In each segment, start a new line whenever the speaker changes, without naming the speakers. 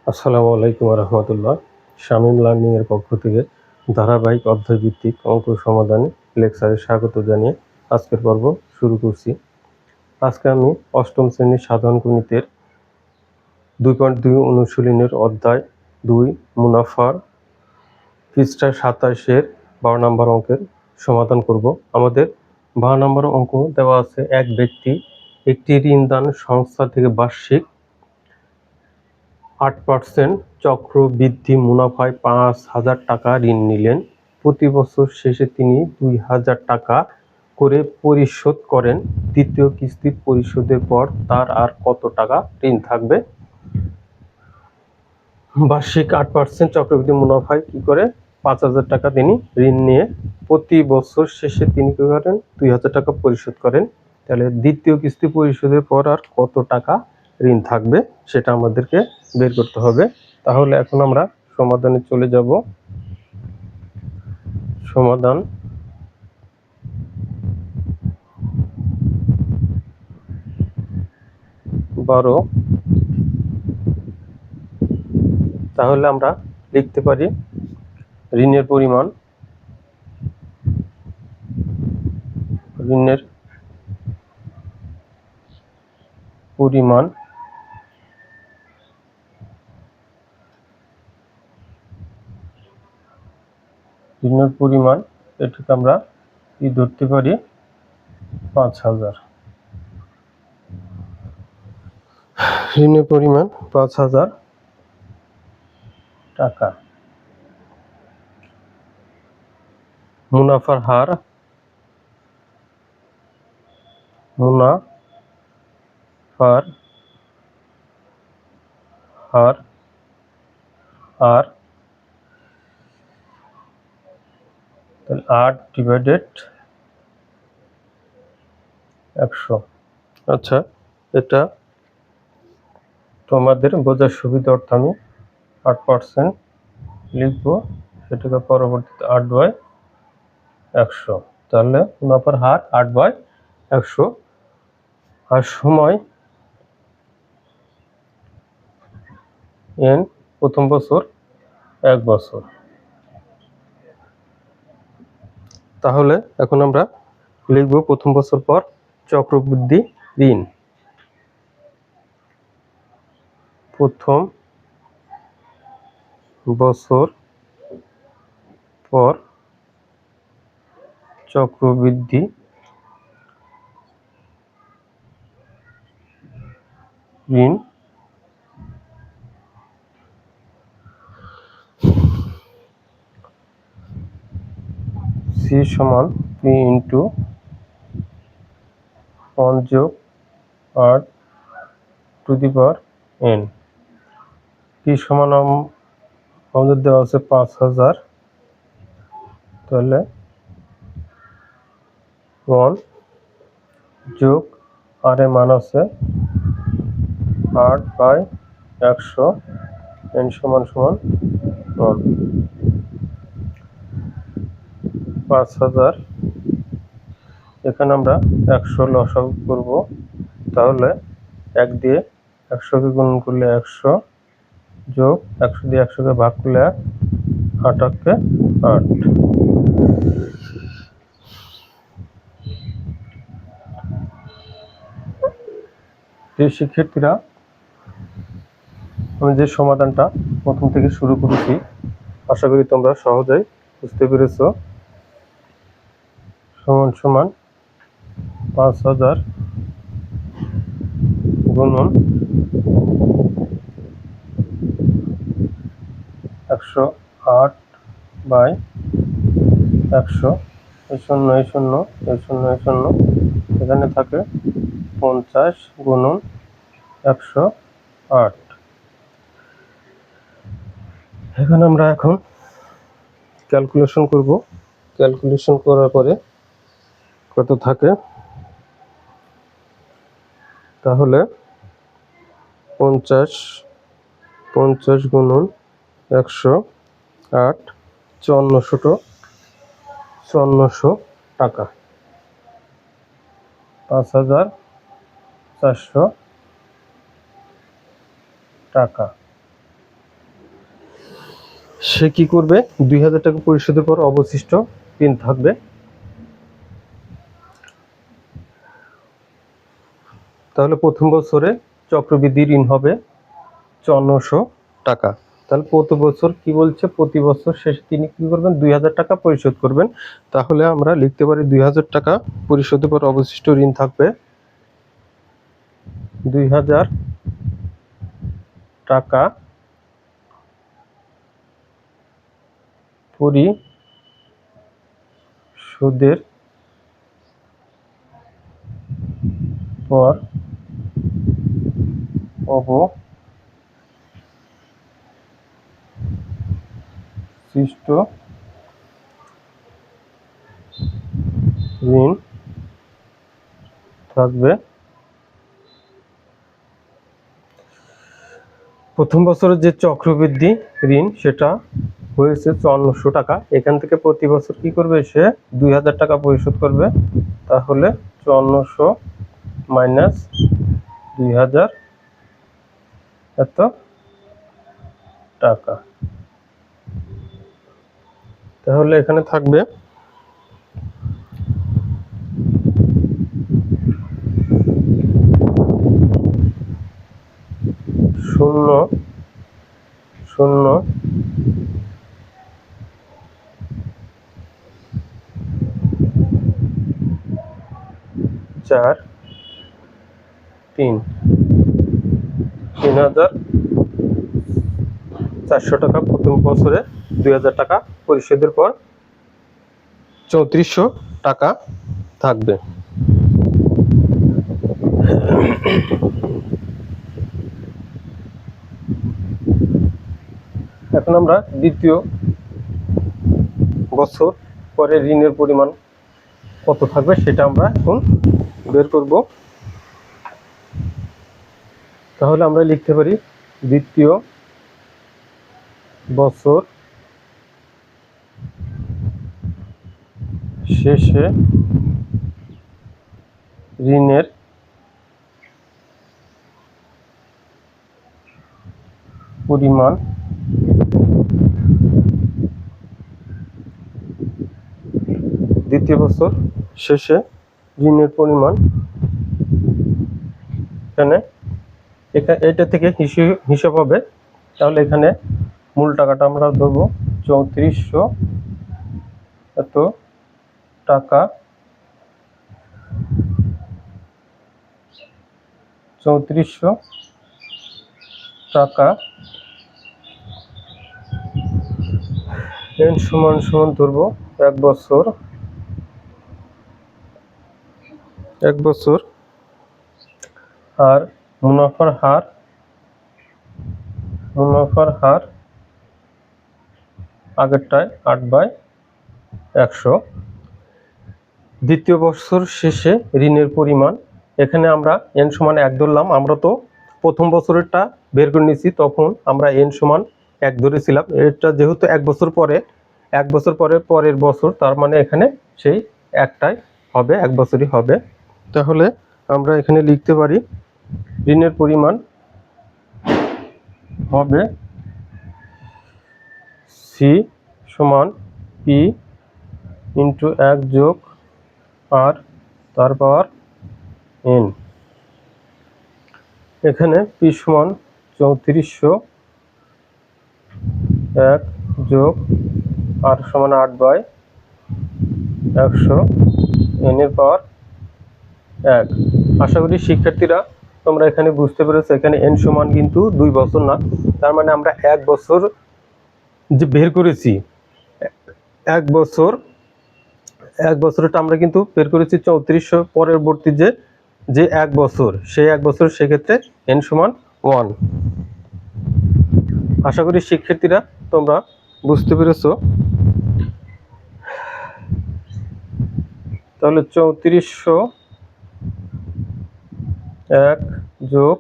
আসসালামু আলাইকুম রহমতুল্লাহ। শামীম লার্নিং এর পক্ষ থেকে ধারাবাহিক অধ্যায়ভিত্তিক অঙ্ক সমাধানে লেকচারে স্বাগত জানিয়ে আজকের পর্ব শুরু করছি। আজকে আমি অষ্টম শ্রেণীর সাধারণ গণিতের 2.2 অনুশীলনের অধ্যায় 2 মুনাফার পৃষ্ঠা 27-এর 12 নম্বর অঙ্কের সমাধান করব। আমাদের 12 নম্বর অঙ্ক দেওয়া আছে, এক ব্যক্তি একটি ঋণদান সংস্থা থেকে বার্ষিক 8% চক্রবৃদ্ধি মুনাফায় 5,000 টাকা ঋণ নিলেন। প্রতি বছর শেষে তিনি 2,000 টাকা করে পরিশোধ করেন। দ্বিতীয় কিস্তি পরিশোধের পর তার আর কত টাকা ঋণ থাকবে? বার্ষিক 8% চক্রবৃদ্ধি মুনাফায় কি করে 5,000 টাকা তিনি ঋণ নিয়ে প্রতি বছর শেষে তিনি কি করেন 2,000 টাকা পরিশোধ করেন। তাহলে দ্বিতীয় কিস্তি পরিশোধের পর আর কত টাকা ঋণ থাকবে সেটা আমাদেরকে বের করতে হবে। তাহলে এখন আমরা সমাধানে চলে যাব। সমাধান বারো। তাহলে আমরা লিখতে পারি ঋণের পরিমাণ ঋণের পরিমাণ ঋণের পরিমাণ এটাকে আমরা কি ধরতে পারি 5,000। ঋণের পরিমাণ 5,000 টাকা। মুনাফার হার মুনাফার হার আর 8/100। আচ্ছা, এটা তোমাদের বোঝার সুবিধার্থে আমি 8% লিখবো, সেটাকে পরবর্তীতে 8/100। তাহলে মুনাফার হার 8/100 আর সময় প্রথম বছর 1 বছর। তাহলে এখন আমরা লিখব প্রথম বছর পর চক্রবৃদ্ধি ঋণ। প্রথম বছর পর চক্রবৃদ্ধি ঋণ C সমান P ইন্টু 1 যোগ 8 to the power n। P সমান আমাদের দেওয়া আছে 5,000। তাহলে 1 যোগ আর এর মান আছে 8/100, n সমান 1। 5,000 এখানে আমরা 100 লসাগু করব। তাহলে 1 দিয়ে 100কে গুণ করলে 100 যোগ 100 দিয়ে 100কে ভাগ করলে 1, 8 8। প্রিয় শিক্ষার্থীরা, আমি যে সমাধানটা প্রথম থেকে শুরু করেছি আশা করি তোমরা সহজেই বুঝতে পেরেছ। সমান সমান 5,000 গুণন 108/100, এই শূন্য এই শূন্য এই শূন্য এই শূন্য, এখানে থাকে 50 গুণন 108। এখানে আমরা এখন ক্যালকুলেশন করব। ক্যালকুলেশন করার পরে কত থাকে, তাহলে 50 গুণন 108 5400 টাকা। 5,400 টাকা। সে কি করবে, 2000 টাকা পরিশোধের পর অবশিষ্ট ঋণ থাকবে। তাহলে প্রথম বছরে চক্রবৃদ্ধি ঋণ হবে 5400 টাকা। তাহলে প্রতি বছর কি বলছে, প্রতি বছর শেষে তিনি কি করবেন, 2000 টাকা পরিশোধ করবেন। তাহলে আমরা লিখতে পারি 2000 টাকা পরিশোধের পর অবশিষ্ট ঋণ থাকবে 2000 টাকা পরিশোধের পর অবশিষ্ট ঋণ থাকবে। প্রথম বছরের যে চক্রবৃদ্ধি ঋণ সেটা হয়েছে 5400 টাকা। এখান থেকে প্রতি বছর কি করবে, সে 2000 টাকা পরিশোধ করবে। তাহলে 5400 মাইনাস 2000 এত টাকা। তাহলে এখানে থাকবে 3400 টাকা প্রথম বছরে, 2000 টাকা পরিশোধের পর 3400 টাকা থাকবে। এখন আমরা দ্বিতীয় বছর পরে ঋণের পরিমাণ কত থাকবে সেটা আমরা এখন বের করব। তাহলে আমরা লিখতে পারি দ্বিতীয় বছর শেষে ঋণের পরিমাণ দ্বিতীয় বছর শেষে ঋণের পরিমাণ এখানে এটা থেকে হিসাব হবে। তাহলে এখানে মূল টাকাটা আমরা ধরবো 3400 এত টাকা, 3400 টাকা n সমান সমান ধরবো 1 বছর আর মুনাফার হার আগেরটায় 8/100। দ্বিতীয় বছর শেষে ঋণের পরিমাণ, এখানে আমরা n সমান 1 ধরলাম। আমরা তো প্রথম বছরেরটা বের করে নিয়েছি, তখন আমরা n সমান 1 ধরেছিলাম। এটা যেহেতু 1 বছর পরে পরের বছর, তার মানে এখানে সেই একটাই হবে, 1 বছরই হবে। তাহলে আমরা এখানে লিখতে পারি ঋণের পরিমাণ হবে C সমান P ইন্টু 1 যোগ R তার পাওয়ার N। এখানে P সমান 3400, 1 যোগ R সমান 8/100, N এর পাওয়ার 1। আশা করি শিক্ষার্থীরা তোমরা এখানে বুঝতে পেরেছো। এখানে N সমান কিন্তু 2 বছর না, তার মানে আমরা 1 বছর যে বের করেছি, 1 বছরটা আমরা কিন্তু বের করেছি 3400। পরবর্তী যে 1 বছর, সেই 1 বছর সেক্ষেত্রে n সমান 1। আশা করি শিক্ষার্থীরা তোমরা বুঝতে পেরেছো। তাহলে 3400 1 যোগ,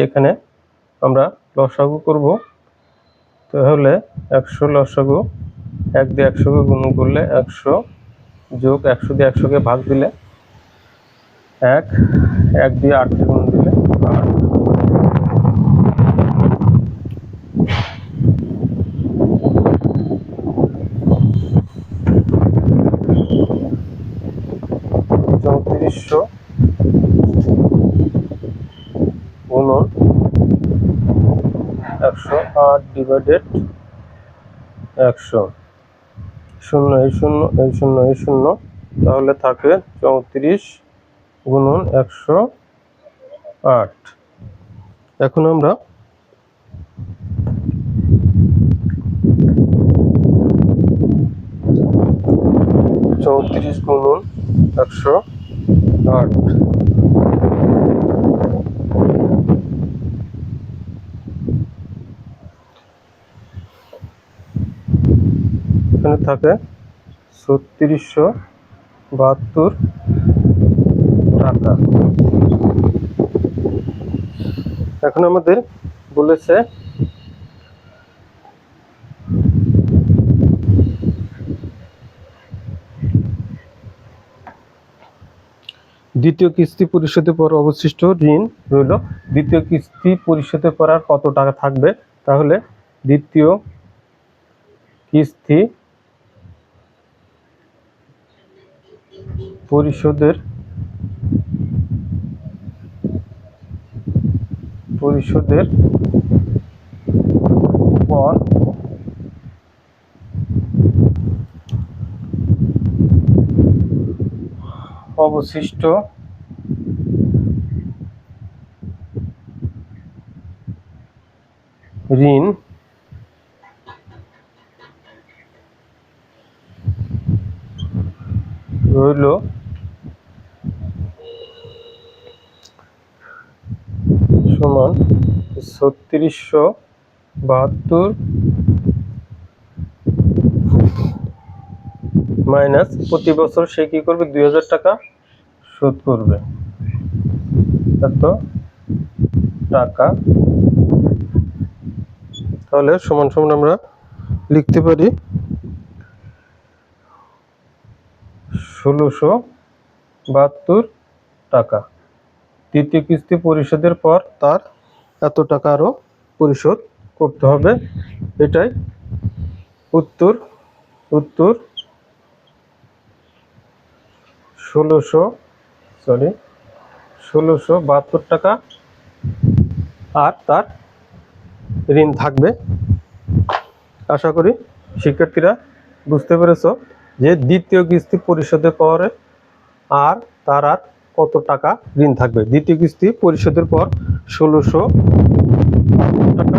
এখানে আমরা লসাগু করব। তাহলে 100 লসাগু, 1 দিয়ে 100কে গুণ করলে 100 যোগ 100 দিয়ে 100কে ভাগ দিলে 1, 1 দিয়ে 8কে গুণ দিলে 8। 8 ডিভাইডেড 100, শূন্য এই শূন্য এই শূন্য এই শূন্য, তাহলে থাকে 34 গুণন 108। এখন আমরা চৌত্রিশ গুণন 108, এখানে থাকে 3672 টাকা। এখন আমাদের বলেছে দ্বিতীয় কিস্তি পরিশোধের পর অবশিষ্ট ঋণ রইল। দ্বিতীয় কিস্তি পরিশোধের পর আর কত টাকা থাকবে? তাহলে দ্বিতীয় কিস্তি পরিশোধের পর অবশিষ্ট ঋণ রইল সমান 3672 মাইনাস প্রতি বছর সে কি করবে? 2000 টাকা শোধ করবে। এত টাকা, তাহলে সমান সমান আমরা লিখতে পারি 1672 টাকা। তৃতীয় কিস্তি পরিশোধের পর তার এত টাকা আরো পরিশোধ করতে হবে। এটাই উত্তর। 1672 টাকা আর তার ঋণ থাকবে। আশা করি শিক্ষার্থীরা বুঝতে পেরেছ যে দ্বিতীয় কিস্তি পরিশোধের পরে আর তার আর কত টাকা ঋণ থাকবে। দ্বিতীয় কিস্তি পরিশোধের পর 1600 টাকা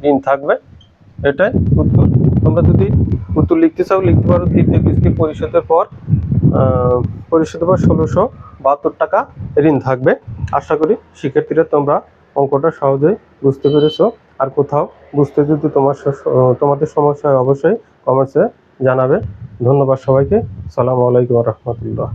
ঋণ থাকবে। এটাই উত্তর। তোমরা যদি উত্তর লিখতে চাও লিখতে পারো দ্বিতীয় কিস্তি পরিশোধের পর 1672 টাকা ঋণ থাকবে। আশা করি শিক্ষার্থীরা তোমরা অঙ্কটা সহজেই বুঝতে পেরেছো। আর কোথাও বুঝতে যদি তোমাদের সমস্যা হয় অবশ্যই কমেন্টসে জানাবে। ধন্যবাদ সবাইকে। আসসালামু আলাইকুম ওয়া রাহমাতুল্লাহ।